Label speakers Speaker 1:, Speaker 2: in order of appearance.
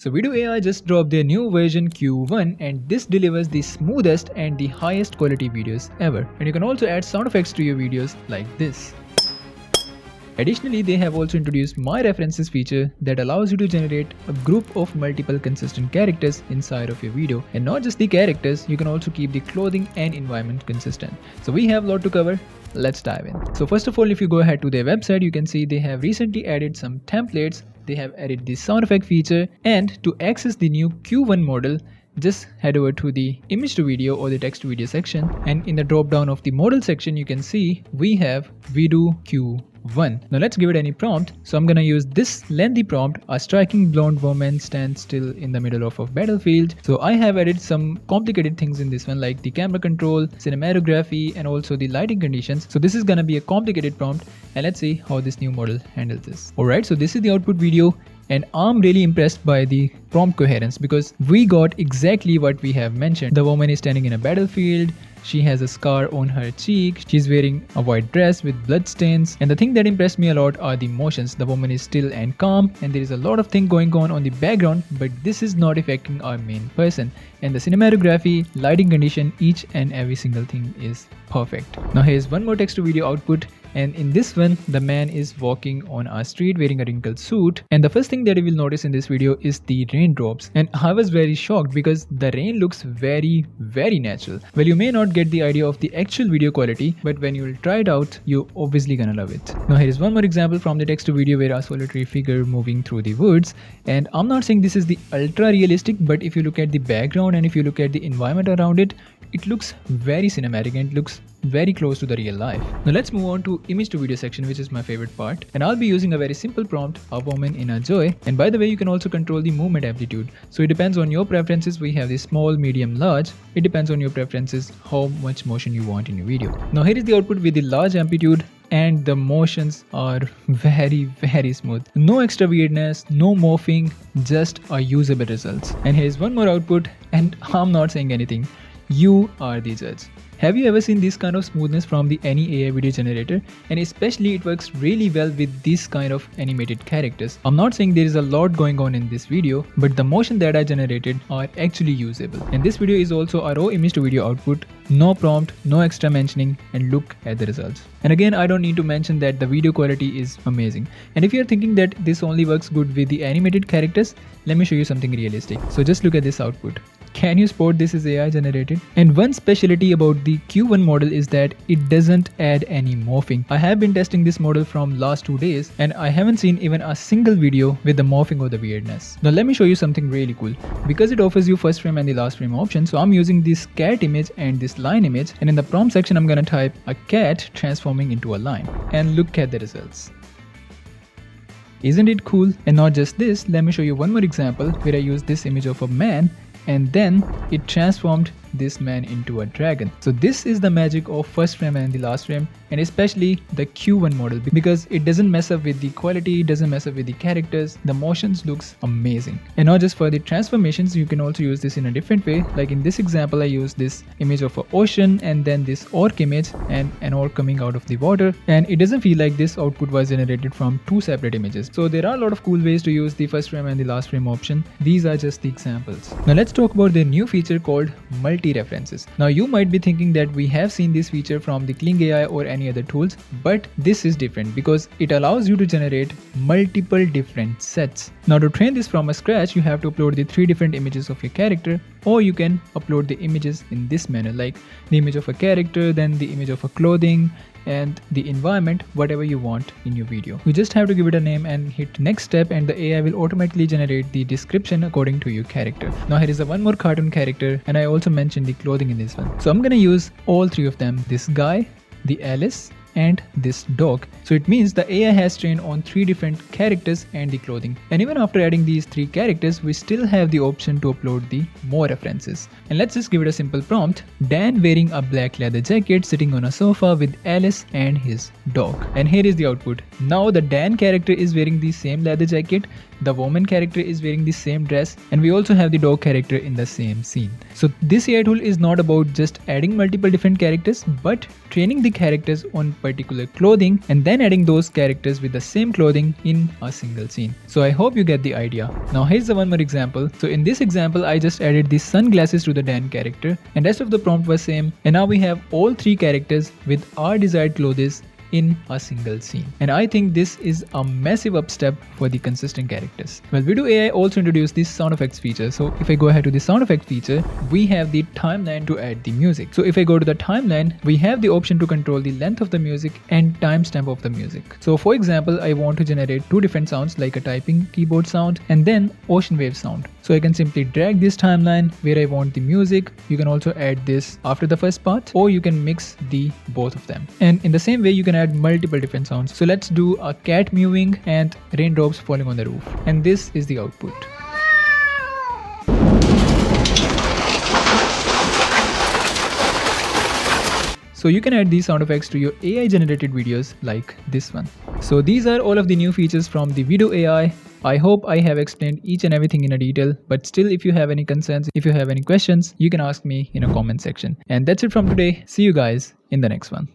Speaker 1: So VIDU AI just dropped their new version Q1 and this delivers the smoothest and the highest quality videos ever. And you can also add sound effects to your videos like this. Additionally, they have also introduced My References feature that allows you to generate a group of multiple consistent characters inside of your video. And not just the characters, you can also keep the clothing and environment consistent. So we have a lot to cover. Let's dive in. So first of all, if you go ahead to their website, you can see they have recently added some templates. They have added the sound effect feature, and to access the new Q1 model, just head over to the image to video or the text to video section, and in the drop down of the model section you can see we have VIDU Q1. Now let's give it any prompt. So I'm gonna use this lengthy prompt: a striking blonde woman stands still in the middle of a battlefield. So I have added some complicated things in this one, like the camera control, cinematography, and also the lighting conditions. So this is gonna be a complicated prompt, and let's see how this new model handles this. Alright, so this is the output video. And I'm really impressed by the prompt coherence because we got exactly what we have mentioned. The woman is standing in a battlefield. She has a scar on her cheek. She's wearing a white dress with bloodstains. And the thing that impressed me a lot are the motions. The woman is still and calm, and there is a lot of things going on the background, but this is not affecting our main person. And the cinematography, lighting condition, each and every single thing is perfect. Now here's one more text to video output. And in this one, the man is walking on a street wearing a wrinkled suit. And the first thing that you will notice in this video is the raindrops. And I was very shocked because the rain looks very natural. Well, you may not get the idea of the actual video quality, but when you will try it out, you're obviously gonna love it. Now here is one more example from the text to video where a solitary figure moving through the woods. And I'm not saying this is the ultra realistic, but if you look at the background and if you look at the environment around it, it looks very cinematic and it looks very close to the real life. Now let's move on to image to video section, which is my favorite part. And I'll be using a very simple prompt: a woman in a joy. And by the way, you can also control the movement amplitude. So it depends on your preferences. We have the small, medium, large. It depends on your preferences how much motion you want in your video. Now here is the output with the large amplitude. And the motions are very smooth. No extra weirdness, no morphing, just a usable results. And here's one more output, and I'm not saying anything. You are the judge. Have you ever seen this kind of smoothness from the any AI video generator? And especially it works really well with this kind of animated characters. I'm not saying there is a lot going on in this video, but the motion that I generated are actually usable. And this video is also a raw image to video output, no prompt, no extra mentioning, and look at the results. And again, I don't need to mention that the video quality is amazing. And if you're thinking that this only works good with the animated characters, let me show you something realistic. So just look at this output. Can you spot this is AI generated? And one specialty about the Q1 model is that it doesn't add any morphing. I have been testing this model from last 2 days and I haven't seen even a single video with the morphing or the weirdness. Now let me show you something really cool. Because it offers you first frame and the last frame option, so I'm using this cat image and this line image, and in the prompt section I'm gonna type a cat transforming into a line, and look at the results. Isn't it cool? And not just this, let me show you one more example where I use this image of a man and then it transformed this man into a dragon. So this is the magic of first frame and the last frame, and especially the Q1 model, because it doesn't mess up with the quality, it doesn't mess up with the characters, the motions looks amazing. And not just for the transformations, you can also use this in a different way. Like in this example, I use this image of an ocean and then this orc image and an orc coming out of the water, and it doesn't feel like this output was generated from two separate images. So there are a lot of cool ways to use the first frame and the last frame option. These are just the examples. Now let's talk about the new feature called multi-references. Now you might be thinking that we have seen this feature from the Kling AI or any other tools, but this is different because it allows you to generate multiple different sets. Now to train this from scratch, you have to upload the 3 different images of your character, or you can upload the images in this manner, like the image of a character, then the image of a clothing, and the environment, whatever you want in your video. You just have to give it a name and hit next step, and the AI will automatically generate the description according to your character. Now here is a one more cartoon character, and I also mentioned the clothing in this one. So I'm gonna use all 3 of them: this guy, the Alice, and this dog. So it means the AI has trained on 3 different characters and the clothing. And even after adding these 3 characters, we still have the option to upload the more references. And let's just give it a simple prompt: Dan wearing a black leather jacket sitting on a sofa with Alice and his dog. And here is the output. Now the Dan character is wearing the same leather jacket the woman character is wearing the same dress, and we also have the dog character in the same scene. So this AI tool is not about just adding multiple different characters, but training the characters on particular clothing and then adding those characters with the same clothing in a single scene. So I hope you get the idea. Now here's the one more example. So in this example, I just added the sunglasses to the Dan character, and rest of the prompt was same, and now we have all three characters with our desired clothes in a single scene. And I think this is a massive upstep for the consistent characters. Well, VIDU AI also introduced this sound effects feature. So if I go ahead to the sound effects feature, we have the timeline to add the music. So if I go to the timeline, we have the option to control the length of the music and timestamp of the music. So for example, I want to generate two different sounds, like a typing keyboard sound and then ocean wave sound. So I can simply drag this timeline where I want the music. You can also add this after the first part, or you can mix the both of them. And in the same way, you can add multiple different sounds. So let's do a cat mewing and raindrops falling on the roof. And this is the output. So you can add these sound effects to your AI generated videos like this one. So these are all of the new features from the VIDU AI. I hope I have explained each and everything in a detail, but still, if you have any concerns, if you have any questions, you can ask me in a comment section. And that's it from today. See you guys in the next one.